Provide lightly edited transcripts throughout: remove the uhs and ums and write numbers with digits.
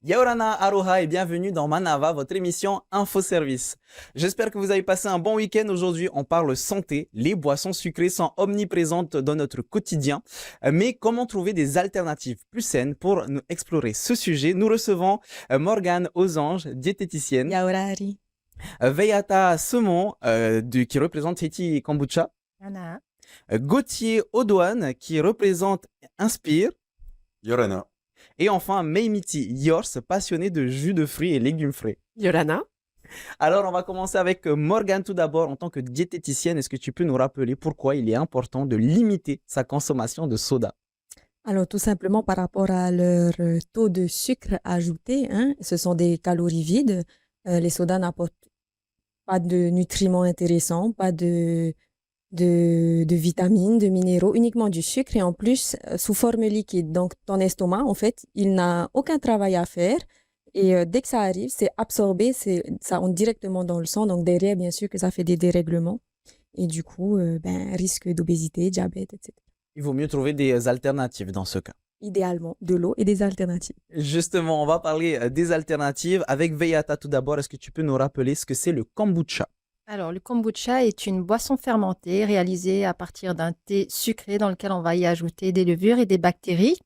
Yaorana Aroha et bienvenue dans Manava, votre émission Info Service. J'espère que vous avez passé un bon week-end. Aujourd'hui, on parle santé. Les boissons sucrées sont omniprésentes dans notre quotidien. Mais comment trouver des alternatives plus saines pour nous explorer ce sujet? Nous recevons Morgane Osange, diététicienne, Yaorari. Veyata Semon, qui représente Haiti Kombucha, Anna. Gauthier Audouane, qui représente Inspire, Yorana. et enfin Meimiti Yors, passionné de jus de fruits et légumes frais. Yolana. Alors, on va commencer avec Morgane tout d'abord. En tant que diététicienne, est-ce que tu peux nous rappeler pourquoi il est important de limiter sa consommation de soda? Alors, tout simplement par rapport à leur taux de sucre ajouté, hein, ce sont des calories vides. Les sodas n'apportent pas de nutriments intéressants, pas de vitamines, de minéraux, uniquement du sucre et en plus sous forme liquide. Donc, ton estomac, en fait, il n'a aucun travail à faire. Et dès que ça arrive, c'est absorbé, ça entre directement dans le sang. Donc, derrière, bien sûr que ça fait des dérèglements. Et du coup, risque d'obésité, diabète, etc. Il vaut mieux trouver des alternatives dans ce cas. Idéalement, de l'eau et des alternatives. Justement, on va parler des alternatives. Avec Veyata tout d'abord, est-ce que tu peux nous rappeler ce que c'est le kombucha? Alors, le kombucha est une boisson fermentée réalisée à partir d'un thé sucré dans lequel on va y ajouter des levures et des bactéries.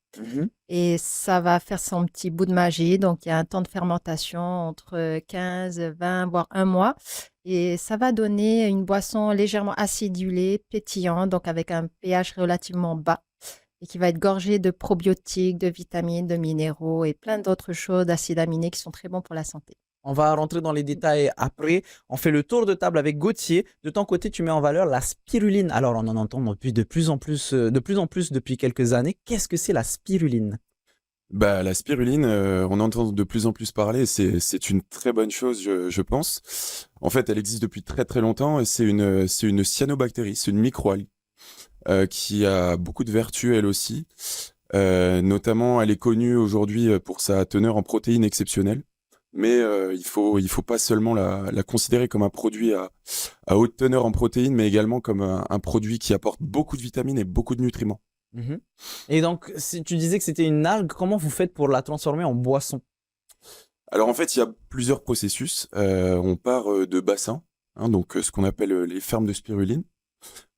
Et ça va faire son petit bout de magie. Donc, il y a un temps de fermentation entre 15, 20, voire un mois. Et ça va donner une boisson légèrement acidulée, pétillante, donc avec un pH relativement bas et qui va être gorgée de probiotiques, de vitamines, de minéraux et plein d'autres choses, d'acides aminés qui sont très bons pour la santé. On va rentrer dans les détails après. On fait le tour de table avec Gauthier. De ton côté, tu mets en valeur la spiruline. Alors, on en entend depuis de plus en plus depuis quelques années. Qu'est-ce que c'est la spiruline? La spiruline, on entend de plus en plus parler. C'est une très bonne chose, je pense. En fait, elle existe depuis très très longtemps et c'est une cyanobactérie, c'est une microalgue qui a beaucoup de vertus elle aussi. Notamment, elle est connue aujourd'hui pour sa teneur en protéines exceptionnelle. Mais il faut pas seulement la considérer comme un produit à haute teneur en protéines, mais également comme un produit qui apporte beaucoup de vitamines et beaucoup de nutriments. Mhm. Et donc, si tu disais que c'était une algue, comment vous faites pour la transformer en boisson? Alors en fait, il y a plusieurs processus. On part de bassins, hein, donc ce qu'on appelle les fermes de spiruline.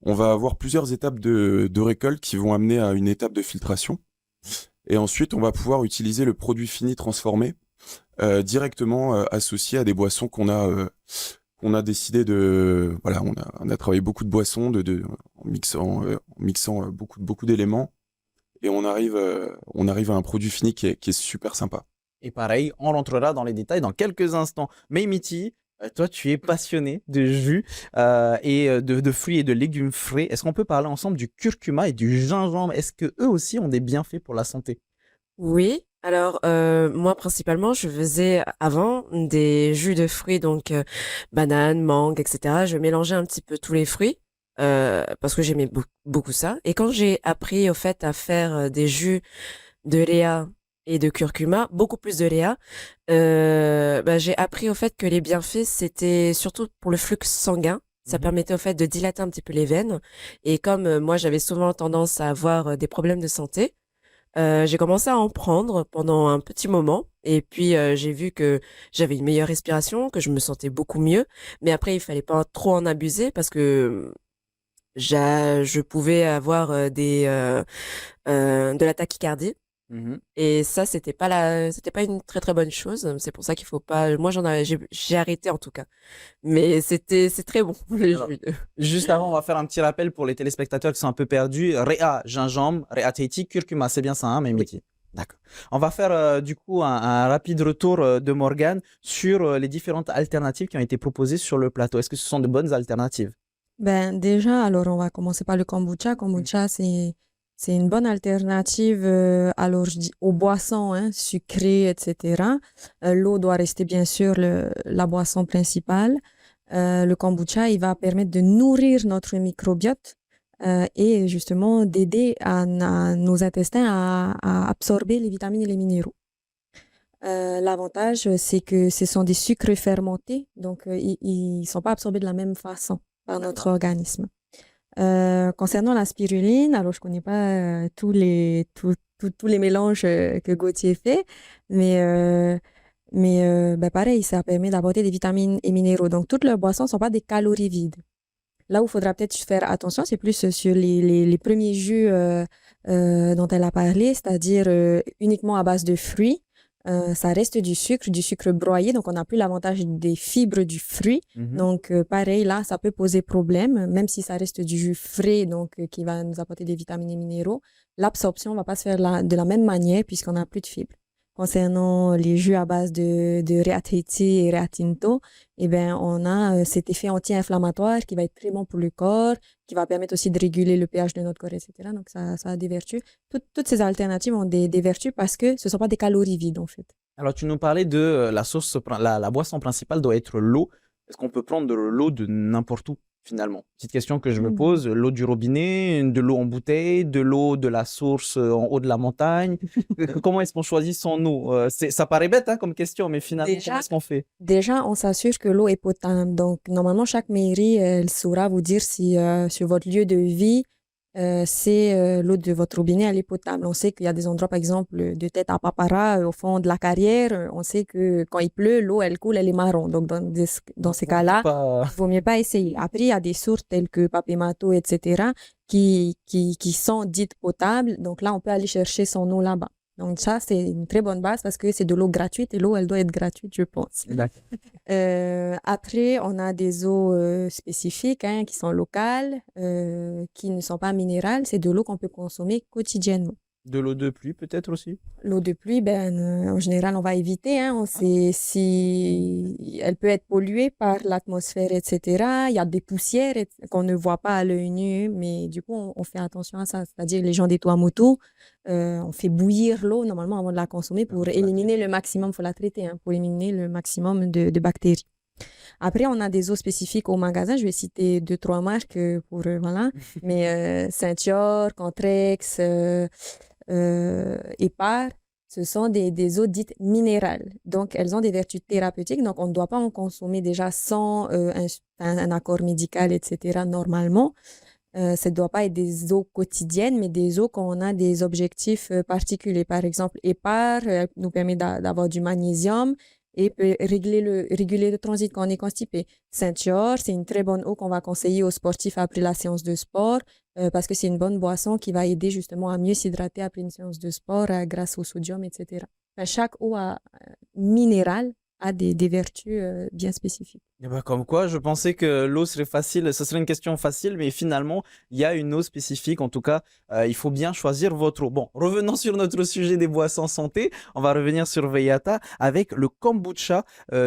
On va avoir plusieurs étapes de récolte qui vont amener à une étape de filtration. Et ensuite, on va pouvoir utiliser le produit fini transformé directement associé à des boissons qu'on a décidé de... Voilà, on a travaillé beaucoup de boissons en mixant beaucoup d'éléments. Et on arrive à un produit fini qui est super sympa. Et pareil, on rentrera dans les détails dans quelques instants. Mais Miti, toi, tu es passionné de jus de fruits et de légumes frais. Est-ce qu'on peut parler ensemble du curcuma et du gingembre? Est-ce que eux aussi ont des bienfaits pour la santé? Oui, alors moi principalement je faisais avant des jus de fruits donc bananes, mangue, etc. Je mélangeais un petit peu tous les fruits parce que j'aimais beaucoup ça. Et quand j'ai appris au fait à faire des jus de léa et de curcuma, beaucoup plus de léa, j'ai appris au fait que les bienfaits c'était surtout pour le flux sanguin. Ça permettait au fait de dilater un petit peu les veines. Et comme moi j'avais souvent tendance à avoir des problèmes de santé, j'ai commencé à en prendre pendant un petit moment et puis j'ai vu que j'avais une meilleure respiration, que je me sentais beaucoup mieux. Mais après, il fallait pas trop en abuser parce que je pouvais avoir de la tachycardie Mhm. et ça, c'était pas une très très bonne chose. C'est pour ça qu'il faut pas. Moi, j'ai arrêté en tout cas. Mais c'est très bon les Alors, jus. juste avant, on va faire un petit rappel pour les téléspectateurs qui sont un peu perdus. Réa, gingembre, Réa Tahiti, curcuma, c'est bien ça, hein, mais Oui. Miti. D'accord. On va faire du coup un rapide retour de Morgane sur les différentes alternatives qui ont été proposées sur le plateau. Est-ce que ce sont de bonnes alternatives? Ben déjà, alors on va commencer par le kombucha. Kombucha, c'est une bonne alternative alors aux boissons hein, sucrées, etc. L'eau doit rester bien sûr la boisson principale. Le kombucha, il va permettre de nourrir notre microbiote et justement d'aider nos intestins à absorber les vitamines et les minéraux. L'avantage, c'est que ce sont des sucres fermentés, donc ils ne sont pas absorbés de la même façon par notre organisme. Concernant la spiruline, alors je connais pas tous les mélanges que Gauthier fait, mais ben pareil, ça permet d'apporter des vitamines et minéraux. Donc, toutes leurs boissons ne sont pas des calories vides. Là où il faudra peut-être faire attention, c'est plus sur les premiers jus dont elle a parlé, c'est-à-dire uniquement à base de fruits. Ça reste du sucre broyé, donc on n'a plus l'avantage des fibres du fruit. Donc, pareil, là, ça peut poser problème, même si ça reste du jus frais, donc qui va nous apporter des vitamines et minéraux. L'absorption ne va pas se faire de la même manière puisqu'on n'a plus de fibres. Concernant les jus à base de Rea Tahiti et Rea Tinto, eh ben, on a cet effet anti-inflammatoire qui va être très bon pour le corps, qui va permettre aussi de réguler le pH de notre corps, etc. Donc, ça a des vertus. Toutes ces alternatives ont des vertus parce que ce ne sont pas des calories vides, en fait. Alors, tu nous parlais de la boisson principale doit être l'eau. Est-ce qu'on peut prendre de l'eau de n'importe où, finalement? Petite question que je me pose, l'eau du robinet, de l'eau en bouteille, de l'eau de la source en haut de la montagne. Comment est-ce qu'on choisit son eau? Ça paraît bête hein, comme question, mais finalement, comment est-ce qu'on fait? Déjà, on s'assure que l'eau est potable. Donc, normalement, chaque mairie, elle saura vous dire si sur votre lieu de vie, c'est l'eau de votre robinet, elle est potable. On sait qu'il y a des endroits, par exemple, de tête à Papara, au fond de la carrière, on sait que quand il pleut, l'eau, elle coule, elle est marron. Donc, dans ces cas-là, il vaut mieux pas essayer. Après, il y a des sources telles que Papemato, etc., qui sont dites potables. Donc là, on peut aller chercher son eau là-bas. Donc ça, c'est une très bonne base parce que c'est de l'eau gratuite et l'eau, elle doit être gratuite, je pense. D'accord. Après, on a des eaux spécifiques hein, qui sont locales, qui ne sont pas minérales. C'est de l'eau qu'on peut consommer quotidiennement. De l'eau de pluie peut-être aussi? L'eau de pluie, en général, on va éviter. Hein. On sait si elle peut être polluée par l'atmosphère, etc. Il y a des poussières qu'on ne voit pas à l'œil nu, mais du coup, on fait attention à ça. C'est-à-dire les gens des Tuamotu, on fait bouillir l'eau normalement avant de la consommer pour éliminer le maximum, il faut la traiter, hein, pour éliminer le maximum de bactéries. Après, on a des eaux spécifiques au magasin. Je vais citer 2-3 marques pour, voilà. Mais Saint-Yor, Contrex, Épar, ce sont des eaux dites minérales. Donc, elles ont des vertus thérapeutiques. Donc, on ne doit pas en consommer déjà sans un accord médical, etc. normalement. Ça ne doit pas être des eaux quotidiennes, mais des eaux quand on a des objectifs particuliers. Par exemple, Épar nous permet d'avoir du magnésium et peut réguler le transit quand on est constipé. Saint-Yor, c'est une très bonne eau qu'on va conseiller aux sportifs après la séance de sport parce que c'est une bonne boisson qui va aider justement à mieux s'hydrater après une séance de sport grâce au sodium, etc. Enfin, chaque eau minérale a des vertus bien spécifiques. Et bah, comme quoi, je pensais que l'eau serait facile, ce serait une question facile, mais finalement, il y a une eau spécifique. En tout cas, il faut bien choisir votre eau. Bon, revenons sur notre sujet des boissons santé. On va revenir sur Veyata avec le kombucha.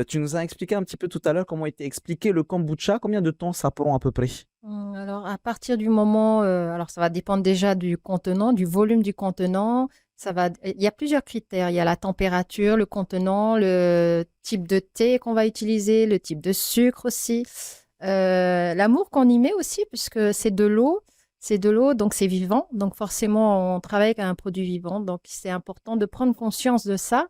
Tu nous as expliqué un petit peu tout à l'heure comment était expliqué le kombucha. Combien de temps ça prend à peu près? Alors, à partir du moment, alors ça va dépendre déjà du contenant, du volume du contenant. Il y a plusieurs critères. Il y a la température, le contenant, le type de thé qu'on va utiliser, le type de sucre aussi. L'amour qu'on y met aussi, puisque c'est de l'eau, donc c'est vivant. Donc forcément, on travaille avec un produit vivant. Donc c'est important de prendre conscience de ça.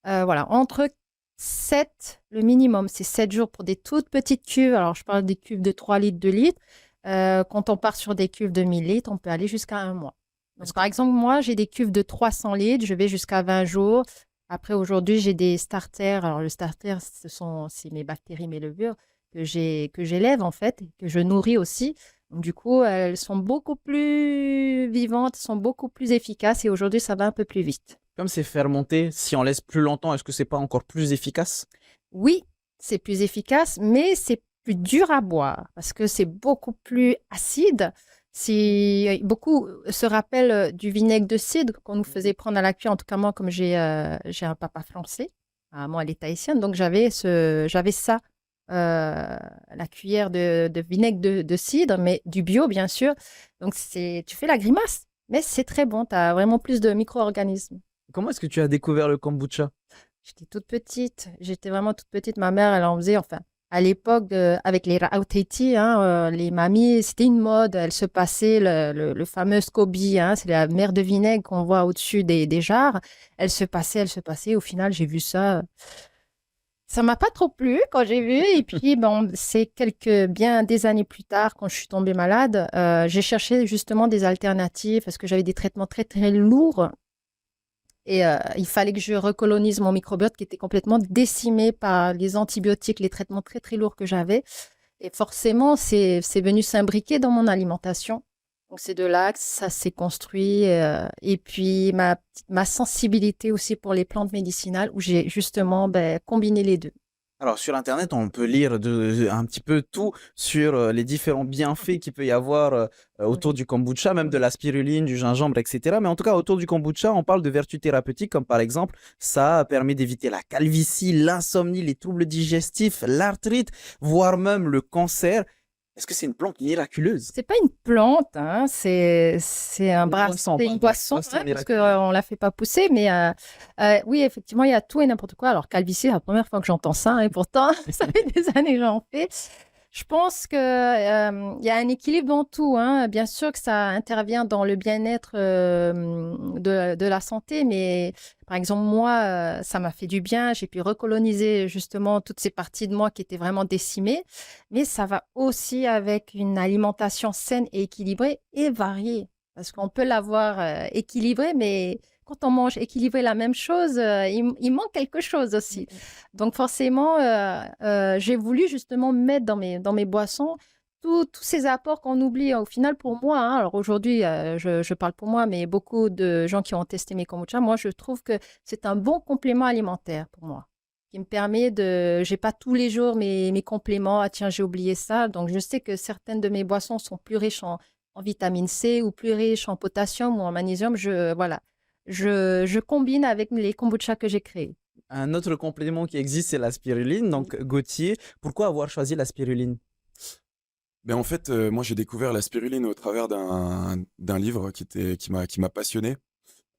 Voilà, entre 7, le minimum, c'est 7 jours pour des toutes petites cuves. Alors je parle des cuves de 3 litres, 2 litres. Quand on part sur des cuves de 1000 litres, on peut aller jusqu'à 1 mois. Donc, par exemple, moi, j'ai des cuves de 300 litres, je vais jusqu'à 20 jours. Après, aujourd'hui, j'ai des starters. Alors, le starter, c'est mes bactéries, mes levures que j'élève, en fait, que je nourris aussi. Donc, du coup, elles sont beaucoup plus vivantes, sont beaucoup plus efficaces et aujourd'hui, ça va un peu plus vite. Comme c'est fermenté, si on laisse plus longtemps, est-ce que c'est pas encore plus efficace? Oui, c'est plus efficace, mais c'est plus dur à boire parce que c'est beaucoup plus acide. Beaucoup se rappellent du vinaigre de cidre qu'on nous faisait prendre à la cuillère. En tout cas, moi, comme j'ai un papa français, moi, elle est haïtienne, donc j'avais ça, la cuillère de vinaigre de cidre, mais du bio, bien sûr. Donc, tu fais la grimace, mais c'est très bon. Tu as vraiment plus de micro-organismes. Comment est-ce que tu as découvert le kombucha? J'étais vraiment toute petite. Ma mère, elle en faisait, enfin, à l'époque, avec les Rea Tahiti, les mamies, c'était une mode. Elle se passait le fameux SCOBY, c'est la mer de vinaigre qu'on voit au-dessus des jarres. Elle se passait. Au final, j'ai vu ça. Ça m'a pas trop plu quand j'ai vu. Et puis, bon, c'est bien des années plus tard, quand je suis tombée malade, j'ai cherché justement des alternatives parce que j'avais des traitements très, très lourds. Et il fallait que je recolonise mon microbiote qui était complètement décimé par les antibiotiques, les traitements très, très lourds que j'avais. Et forcément, c'est venu s'imbriquer dans mon alimentation. Donc, c'est de là que ça s'est construit. Et puis, ma sensibilité aussi pour les plantes médicinales, où j'ai justement combiné les deux. Alors sur Internet, on peut lire un petit peu tout sur les différents bienfaits qu'il peut y avoir autour du kombucha, même de la spiruline, du gingembre, etc. Mais en tout cas, autour du kombucha, on parle de vertus thérapeutiques comme par exemple, ça permet d'éviter la calvitie, l'insomnie, les troubles digestifs, l'arthrite, voire même le cancer. Est-ce que c'est une plante miraculeuse? C'est pas une plante, hein, c'est un Boisson, c'est une pardon. boisson, Boisson hein, parce miraculeuse. qu'on la fait pas pousser. Mais oui, effectivement, il y a tout et n'importe quoi. Alors, calvitie, c'est la première fois que j'entends ça, et pourtant, ça fait des années que j'en fais. Je pense que il y a un équilibre dans tout, hein. Bien sûr que ça intervient dans le bien-être de la santé, mais par exemple, moi, ça m'a fait du bien. J'ai pu recoloniser justement toutes ces parties de moi qui étaient vraiment décimées. Mais ça va aussi avec une alimentation saine et équilibrée et variée. Parce qu'on peut l'avoir équilibrée, mais quand on mange équilibré la même chose, il manque quelque chose aussi. Donc forcément, j'ai voulu justement mettre dans mes boissons tous ces apports qu'on oublie au final pour moi, hein. Alors aujourd'hui, je parle pour moi, mais beaucoup de gens qui ont testé mes kombucha, moi je trouve que c'est un bon complément alimentaire pour moi, qui me permet j'ai pas tous les jours mes compléments, ah tiens, j'ai oublié ça. Donc je sais que certaines de mes boissons sont plus riches en vitamine C ou plus riches en potassium ou en magnésium. Voilà, je combine avec les kombucha que j'ai créés. Un autre complément qui existe, c'est la spiruline. Donc Gauthier, pourquoi avoir choisi la spiruline? Ben en fait, moi j'ai découvert la spiruline au travers d'un livre qui m'a passionné,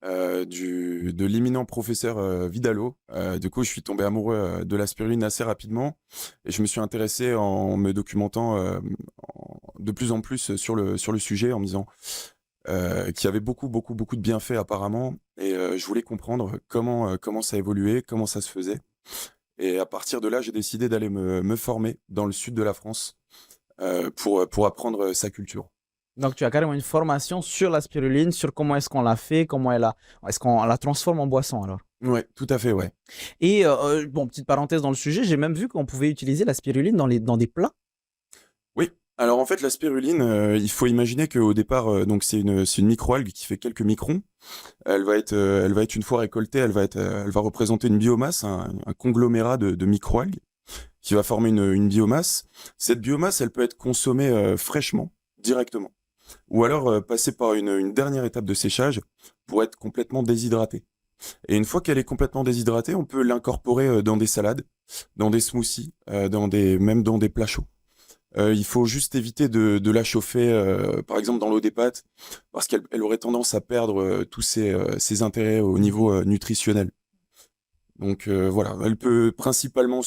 de l'imminent professeur Vidalo. Du coup, je suis tombé amoureux de la spiruline assez rapidement et je me suis intéressé en me documentant de plus en plus sur le sujet en me disant qu'il y avait beaucoup de bienfaits apparemment et je voulais comprendre comment ça évoluait, comment ça se faisait. Et à partir de là, j'ai décidé d'aller me former dans le sud de la France pour apprendre sa culture. Donc, tu as carrément une formation sur la spiruline, sur comment est-ce qu'on la fait, est-ce qu'on la transforme en boisson alors. Ouais, tout à fait, ouais. Et bon, petite parenthèse dans le sujet, j'ai même vu qu'on pouvait utiliser la spiruline dans des plats. Oui. Alors en fait, la spiruline, il faut imaginer qu'au départ, donc c'est une microalgue qui fait quelques microns. Elle va être une fois récoltée, elle va représenter une biomasse, un conglomérat de microalgues qui va former une biomasse. Cette biomasse, elle peut être consommée fraîchement, directement, ou alors passer par une dernière étape de séchage pour être complètement déshydratée. Et une fois qu'elle est complètement déshydratée, on peut l'incorporer dans des salades, dans des smoothies, même dans des plats chauds. Il faut juste éviter de la chauffer, par exemple dans l'eau des pâtes, parce qu'elle aurait tendance à perdre tous ses intérêts au niveau nutritionnel. Donc voilà, elle peut principalement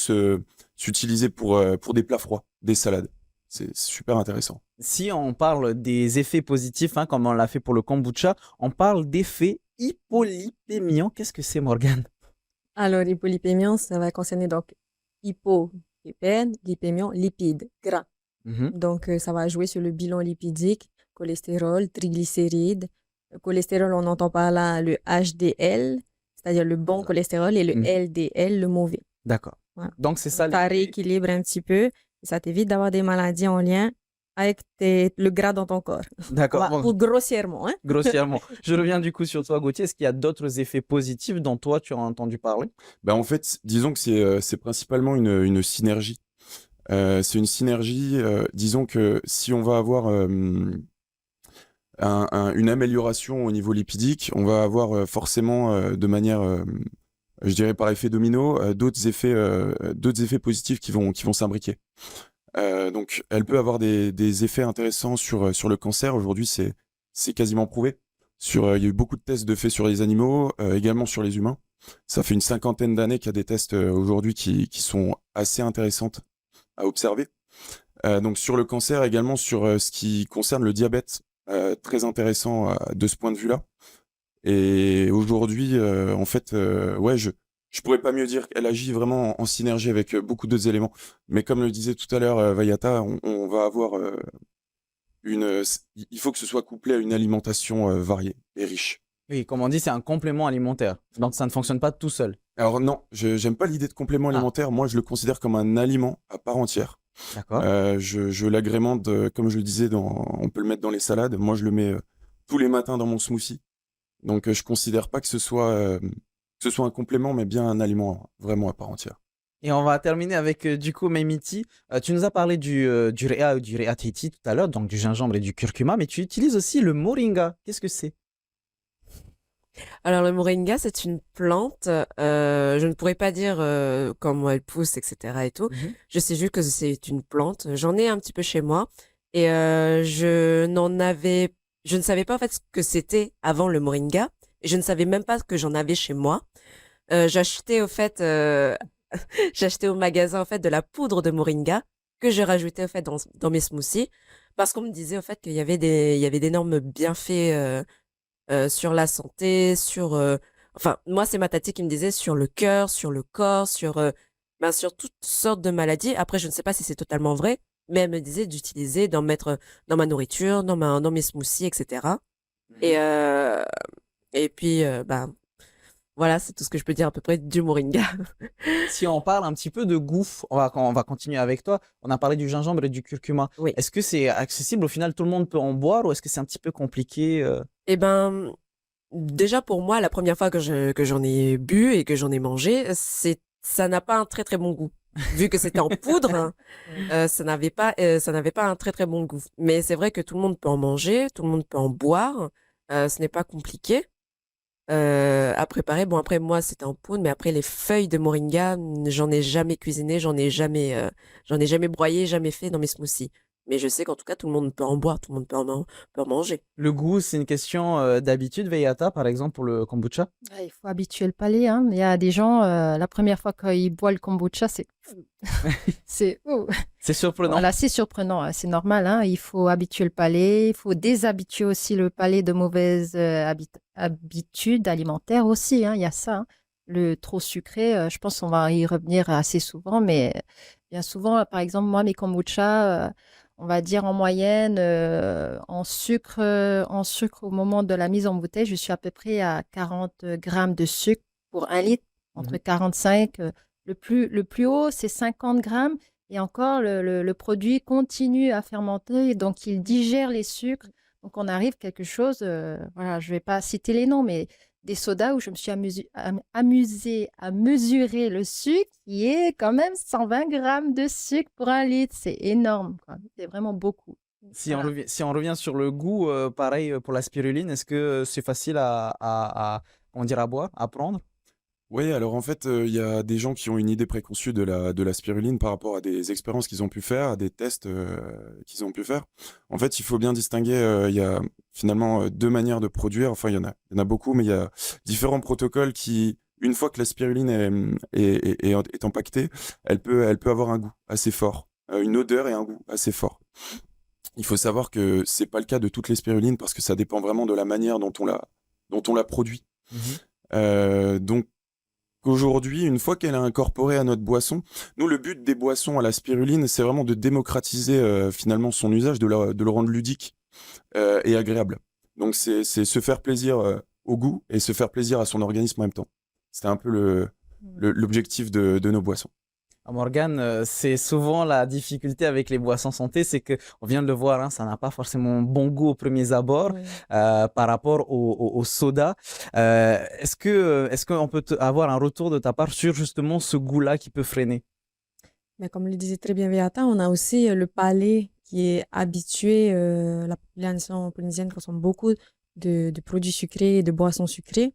s'utiliser pour des plats froids, des salades. C'est super intéressant. Si on parle des effets positifs, hein, comme on l'a fait pour le kombucha, on parle d'effets hypolipémiants. Qu'est-ce que c'est, Morgane? Alors, hypolipémiant, ça va concerner donc hypolipède, lipémiant, lipides, gras. Donc, ça va jouer sur le bilan lipidique, cholestérol, triglycérides. Le cholestérol, on entend par là le HDL, c'est-à-dire le bon cholestérol, et le LDL, le mauvais. D'accord. Voilà. Donc, c'est ça. Ça rééquilibre un petit peu et ça t'évite d'avoir des maladies en lien avec le gras dans ton corps. D'accord. Bon. Ou grossièrement. Hein? Grossièrement. Je reviens du coup sur toi, Gauthier. Est-ce qu'il y a d'autres effets positifs dont toi, tu as entendu parler? Ben, en fait, disons que c'est principalement une synergie. C'est une synergie, disons que si on va avoir une amélioration au niveau lipidique, on va avoir forcément de manière, je dirais par effet domino, d'autres effets positifs qui vont s'imbriquer. Donc elle peut avoir des effets intéressants sur le cancer. Aujourd'hui, c'est quasiment prouvé. Il y a eu beaucoup de tests faits sur les animaux, également sur les humains. Ça fait une 50aine d'années qu'il y a des tests aujourd'hui qui sont assez intéressantes à observer. Donc sur le cancer, également sur ce qui concerne le diabète, très intéressant de ce point de vue-là. Et aujourd'hui, en fait, ouais, Je pourrais pas mieux dire qu'elle agit vraiment en synergie avec beaucoup d'autres éléments. Mais comme le disait tout à l'heure Vayata, on va avoir il faut que ce soit couplé à une alimentation variée et riche. Oui, comme on dit, c'est un complément alimentaire. Donc ça ne fonctionne pas tout seul. Alors non, j'aime pas l'idée de complément Ah, alimentaire. Moi, je le considère comme un aliment à part entière. d'accord. Je l'agrémente, comme je le disais, on peut le mettre dans les salades. Moi, je le mets tous les matins dans mon smoothie. Donc, je considère pas que ce soit un complément, mais bien un aliment vraiment à part entière. Et on va terminer avec du coup Memiti. Tu nous as parlé du Rea ou du Rea Titi tout à l'heure, donc du gingembre et du curcuma, mais tu utilises aussi le moringa. Qu'est-ce que c'est? Alors le moringa, c'est une plante. Je ne pourrais pas dire comment elle pousse, etc. et tout. Mhm. Je sais juste que c'est une plante. J'en ai un petit peu chez moi et je ne savais pas en fait ce que c'était avant le moringa. Et je ne savais même pas que j'en avais chez moi. J'achetais au fait, j'achetais au magasin en fait de la poudre de moringa que je rajoutais au fait dans mes smoothies parce qu'on me disait au fait il y avait d'énormes bienfaits. Sur la santé, enfin, moi, c'est ma tati qui me disait sur le cœur, sur le corps, sur toutes sortes de maladies. Après, je ne sais pas si c'est totalement vrai, mais elle me disait d'utiliser, d'en mettre dans ma nourriture, dans mes smoothies, etc. Et, Mhm. euh, et puis, voilà, c'est tout ce que je peux dire à peu près du moringa. Si on parle un petit peu de goût, on va continuer avec toi. On a parlé du gingembre et du curcuma. Oui. Est-ce que c'est accessible? Au final, tout le monde peut en boire ou est-ce que c'est un petit peu compliqué? Eh ben, déjà pour moi, la première fois que j'en ai bu et que j'en ai mangé, ça n'a pas un très très bon goût. Vu que c'était en poudre, hein, ça n'avait pas un très très bon goût. Mais c'est vrai que tout le monde peut en manger, tout le monde peut en boire. Ce n'est pas compliqué à préparer. Bon après moi c'était en poudre, mais après les feuilles de moringa, j'en ai jamais cuisiné, j'en ai jamais broyé, jamais fait dans mes smoothies. Mais je sais qu'en tout cas tout le monde peut en boire, tout le monde peut en manger. Le goût, c'est une question d'habitude, Veyata, par exemple, pour le kombucha. Ah, il faut habituer le palais, hein. Il y a des gens, la première fois qu'ils boivent le kombucha, c'est, ouh. C'est surprenant. Voilà, c'est surprenant, hein, c'est normal, hein. Il faut habituer le palais, il faut déshabituer aussi le palais de mauvaises habitudes alimentaires aussi, hein. Il y a ça, hein. Le trop sucré, je pense qu'on va y revenir assez souvent, mais bien souvent, par exemple, moi, mes kombucha, on va dire en moyenne, en sucre au moment de la mise en bouteille, je suis à peu près à 40 grammes de sucre pour 1 litre, entre Mhm. 45. Le plus haut, c'est 50 grammes. Et encore, le produit continue à fermenter, donc il digère les sucres. Donc on arrive à quelque chose, voilà, je ne vais pas citer les noms, mais des sodas où je me suis amusée à mesurer le sucre, qui est quand même 120 grammes de sucre pour 1 litre. C'est énorme, quoi. C'est vraiment beaucoup. Voilà. Si on revient sur le goût, pareil pour la spiruline, est-ce que c'est facile comment dire, à boire, à prendre? Oui, alors en fait, il y a des gens qui ont une idée préconçue de la spiruline par rapport à des expériences qu'ils ont pu faire, à des tests qu'ils ont pu faire. En fait, il faut bien distinguer, il y a finalement deux manières de produire. Enfin, il y en a beaucoup, mais il y a différents protocoles qui, une fois que la spiruline est empaquetée, elle peut avoir un goût assez fort, une odeur et un goût assez fort. Il faut savoir que c'est pas le cas de toutes les spirulines parce que ça dépend vraiment de la manière dont on la produit. Mhm. Donc Aujourd'hui, une fois qu'elle est incorporée à notre boisson, nous, le but des boissons à la spiruline, c'est vraiment de démocratiser finalement son usage, de le rendre ludique et agréable. Donc, c'est se faire plaisir au goût et se faire plaisir à son organisme en même temps. C'était un peu l'objectif de nos boissons. Ah, Morgane, c'est souvent la difficulté avec les boissons santé, c'est que on vient de le voir, hein, ça n'a pas forcément bon goût au premier abord Oui. par rapport au soda. Est-ce qu'on peut avoir un retour de ta part sur justement ce goût-là qui peut freiner? Mais comme le disait très bien Beata, on a aussi le palais qui est habitué, la population polynésienne consomme beaucoup de produits sucrés et de boissons sucrées.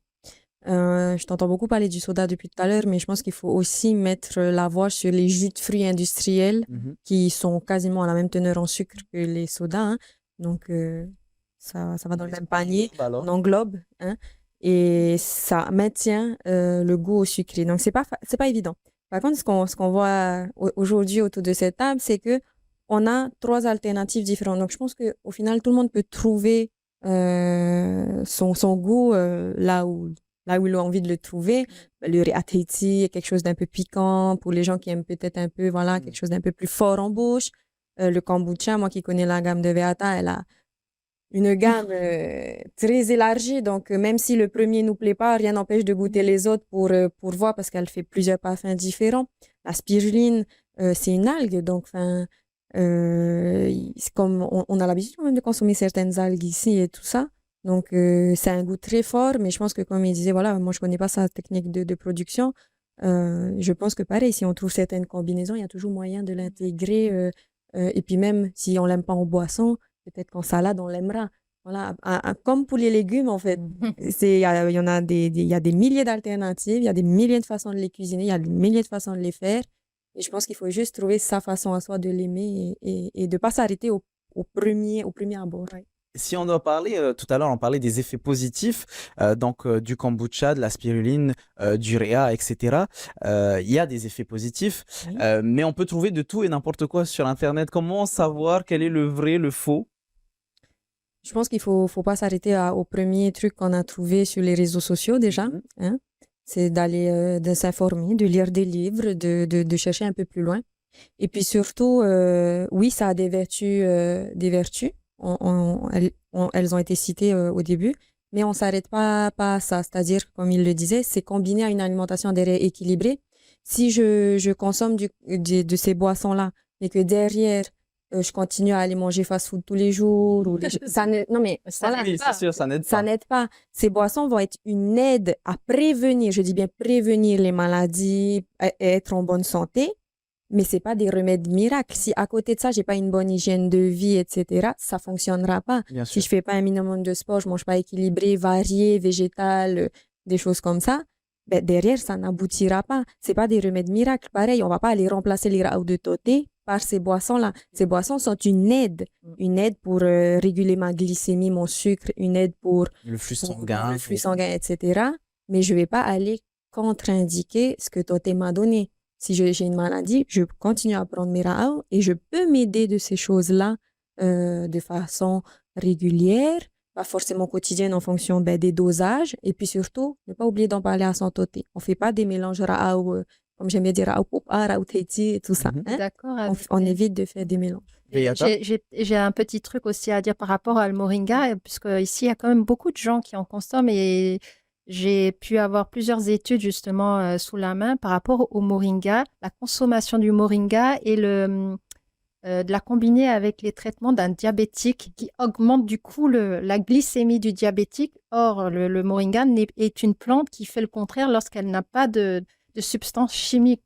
Je t'entends beaucoup parler du soda depuis tout à l'heure, mais je pense qu'il faut aussi mettre la voix sur les jus de fruits industriels Mhm. qui sont quasiment à la même teneur en sucre que les sodas, hein. Donc, ça va dans le même panier, on Alors, englobe, hein, et ça maintient le goût au sucré. Donc, c'est pas évident. Par contre, ce qu'on voit aujourd'hui autour de cette table, c'est que on a trois alternatives différentes. Donc, je pense qu'au final, tout le monde peut trouver son goût là où là où ils ont envie de le trouver. Le riz à Tahiti est quelque chose d'un peu piquant pour les gens qui aiment peut-être un peu, voilà, quelque chose d'un peu plus fort en bouche. Le kombucha, moi qui connais la gamme de Veata, elle a une gamme très élargie. Donc, même si le premier nous plaît pas, rien n'empêche de goûter les autres pour voir parce qu'elle fait plusieurs parfums différents. La spiruline, c'est une algue. Donc, enfin, c'est comme on a l'habitude quand même de consommer certaines algues ici et tout ça. Donc, c'est un goût très fort. Mais je pense que, comme il disait, voilà, moi, je connais pas sa technique de production. Je pense que pareil, si on trouve certaines combinaisons, il y a toujours moyen de l'intégrer. Et puis même si on l'aime pas en boisson, peut-être qu'en salade, on l'aimera. Voilà, comme pour les légumes, en fait. Il y en a il y a des milliers d'alternatives, il y a des milliers de façons de les cuisiner, il y a des milliers de façons de les faire. Et je pense qu'il faut juste trouver sa façon à soi de l'aimer et de ne pas s'arrêter au premier abord. Ouais. Si on doit parler, tout à l'heure, on parlait des effets positifs, donc du kombucha, de la spiruline, du réa, etc. Il y a des effets positifs, Oui. mais on peut trouver de tout et n'importe quoi sur Internet. Comment savoir quel est le vrai, le faux? Je pense qu'il faut pas s'arrêter au premier truc qu'on a trouvé sur les réseaux sociaux déjà. Mhm. Hein. C'est d'aller de s'informer, de lire des livres, de chercher un peu plus loin. Et puis surtout, oui, ça a des vertus, des vertus. Elles ont été citées au début, mais on s'arrête pas à ça. C'est-à-dire, comme il le disait, c'est combiné à une alimentation équilibrée. Si je consomme de ces boissons-là, mais que derrière, je continue à aller manger fast-food tous les jours, non mais Ça voilà, n'aide Oui, pas. c'est sûr, ça n'aide ça pas. n'aide pas. Ces boissons vont être une aide à prévenir, je dis bien prévenir les maladies, et être en bonne santé, mais c'est pas des remèdes miracles. Si à côté de ça, j'ai pas une bonne hygiène de vie, etc., ça fonctionnera pas. Bien Si sûr. je fais pas un minimum de sport, je mange pas équilibré, varié, végétal, des choses comme ça, ben derrière, ça n'aboutira pas. C'est pas des remèdes miracles. Pareil, on va pas aller remplacer les raots de toté par ces boissons-là. Ces boissons sont une aide pour réguler ma glycémie, mon sucre, une aide pour Le flux pour sanguin. le flux sanguin, etc. Mais je vais pas aller contre-indiquer ce que toté m'a donné. Si j'ai une maladie, je continue à prendre mes raots et je peux m'aider de ces choses-là de façon régulière, pas forcément quotidienne en fonction des dosages. Et puis surtout, ne pas oublier d'en parler à son toté. On fait pas des mélanges raots, comme j'aime bien dire, raout popa, raout tahiti et tout ça. Mhm. Hein? D'accord On évite de faire des mélanges. Beata? J'ai un petit truc aussi à dire par rapport à le moringa, puisque ici, il y a quand même beaucoup de gens qui en consomment et j'ai pu avoir plusieurs études justement sous la main par rapport au moringa, la consommation du moringa et de la combiner avec les traitements d'un diabétique qui augmente du coup la glycémie du diabétique. Or, le moringa est une plante qui fait le contraire lorsqu'elle n'a pas de substances chimiques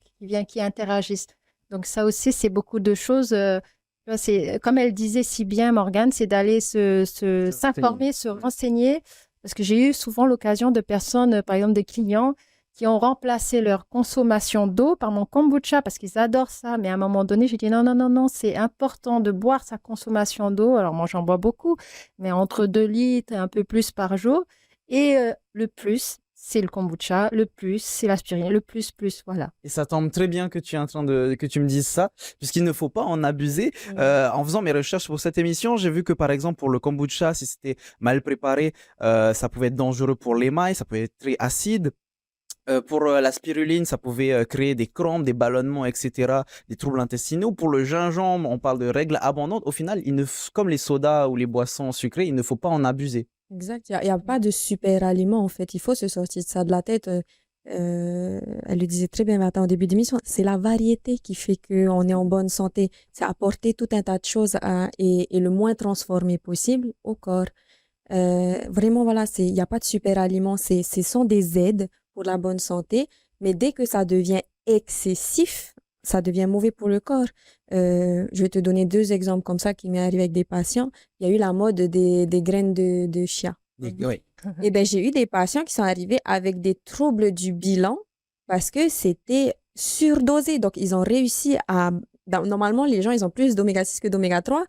qui interagissent. Donc ça aussi, c'est beaucoup de choses. Tu vois, c'est, comme elle disait si bien, Morgane, c'est d'aller s'informer, se renseigner. Parce que j'ai eu souvent l'occasion de personnes, par exemple des clients, qui ont remplacé leur consommation d'eau par mon kombucha parce qu'ils adorent ça. Mais à un moment donné, j'ai dit non, non, non, non, c'est important de boire sa consommation d'eau. Alors moi, j'en bois beaucoup, mais entre 2 litres et un peu plus par jour. Et le plus, c'est le kombucha. Le plus, c'est l'aspirine. Le plus, voilà. Et ça tombe très bien que tu es en train que tu me dises ça, puisqu'il ne faut pas en abuser. En faisant mes recherches pour cette émission, j'ai vu que par exemple pour le kombucha, si c'était mal préparé, ça pouvait être dangereux pour l'émail, ça pouvait être très acide. Pour la spiruline, ça pouvait créer des crampes, des ballonnements, etc., des troubles intestinaux. Pour le gingembre, on parle de règles abondantes. Au final, comme les sodas ou les boissons sucrées, il ne faut pas en abuser. Exact. Il y a pas de super aliment, en fait. Il faut se sortir de ça de la tête. Elle le disait très bien matin au début d'émission. C'est la variété qui fait qu'on est en bonne santé. C'est apporter tout un tas de choses et le moins transformé possible au corps. Vraiment, voilà, il n'y a pas de super aliments. Ce sont des aides pour la bonne santé. Mais dès que ça devient excessif, ça devient mauvais pour le corps. Je vais te donner 2 exemples comme ça qui m'est arrivé avec des patients. Il y a eu la mode des graines de chia. Oui. Et ben j'ai eu des patients qui sont arrivés avec des troubles du bilan parce que c'était surdosé. Donc, ils ont réussi normalement, les gens, ils ont plus d'oméga 6 que d'oméga 3.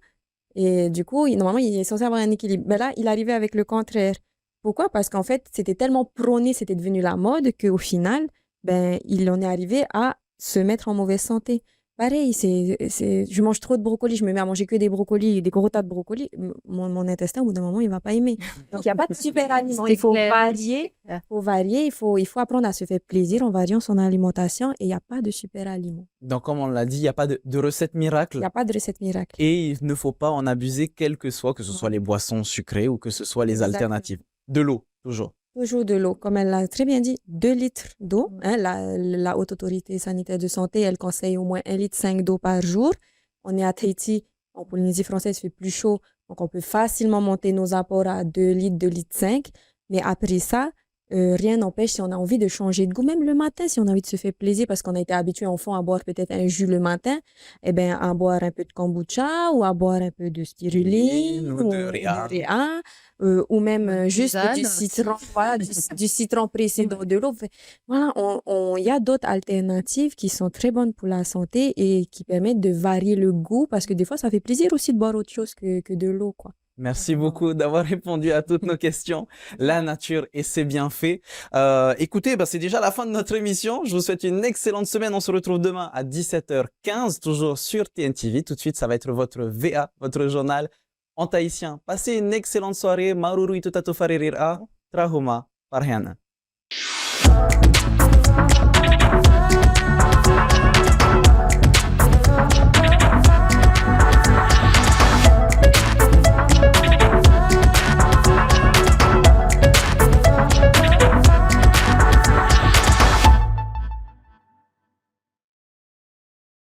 Et du coup, normalement, il est censé avoir un équilibre. Mais là, il arrivait avec le contraire. Pourquoi? Parce qu'en fait, c'était tellement prôné, c'était devenu la mode qu'au final, il en est arrivé à se mettre en mauvaise santé. pareil, je mange trop de brocolis, je me mets à manger que des brocolis, des gros tas de brocolis. Mon intestin, au bout d'un moment, il va pas aimer. Donc, il n'y a pas de super aliment. Il faut varier, il faut apprendre à se faire plaisir en variant son alimentation et il n'y a pas de super aliment. Donc, comme on l'a dit, il n'y a pas de recette miracle. Il n'y a pas de recette miracle. Et il ne faut pas en abuser, que ce soit les boissons sucrées ou que ce soit les alternatives. De l'eau, toujours. Toujours de l'eau. Comme elle l'a très bien dit, 2 litres d'eau. Hein, la Haute Autorité sanitaire de santé, elle conseille au moins 1,5 litre d'eau par jour. On est à Tahiti, en Polynésie française, il fait plus chaud. Donc, on peut facilement monter nos apports à 2 litres, 2,5 litres. Mais après ça, rien n'empêche si on a envie de changer de goût. Même le matin, si on a envie de se faire plaisir parce qu'on a été habitué enfant à boire peut-être un jus le matin, eh bien, à boire un peu de kombucha ou à boire un peu de spiruline ou de réa. Ou même juste du citron, voilà, du citron pressé dans de l'eau. Voilà, il y a d'autres alternatives qui sont très bonnes pour la santé et qui permettent de varier le goût parce que des fois, ça fait plaisir aussi de boire autre chose que de l'eau, quoi. Merci beaucoup d'avoir répondu à toutes nos questions. La nature et ses bienfaits. Écoutez, c'est déjà la fin de notre émission. Je vous souhaite une excellente semaine. On se retrouve demain à 17h15, toujours sur TNTV. Tout de suite, ça va être votre VA, votre journal en tahitien. Passez une excellente soirée. Maruru itutato faririra. Trahuma. Parhiana.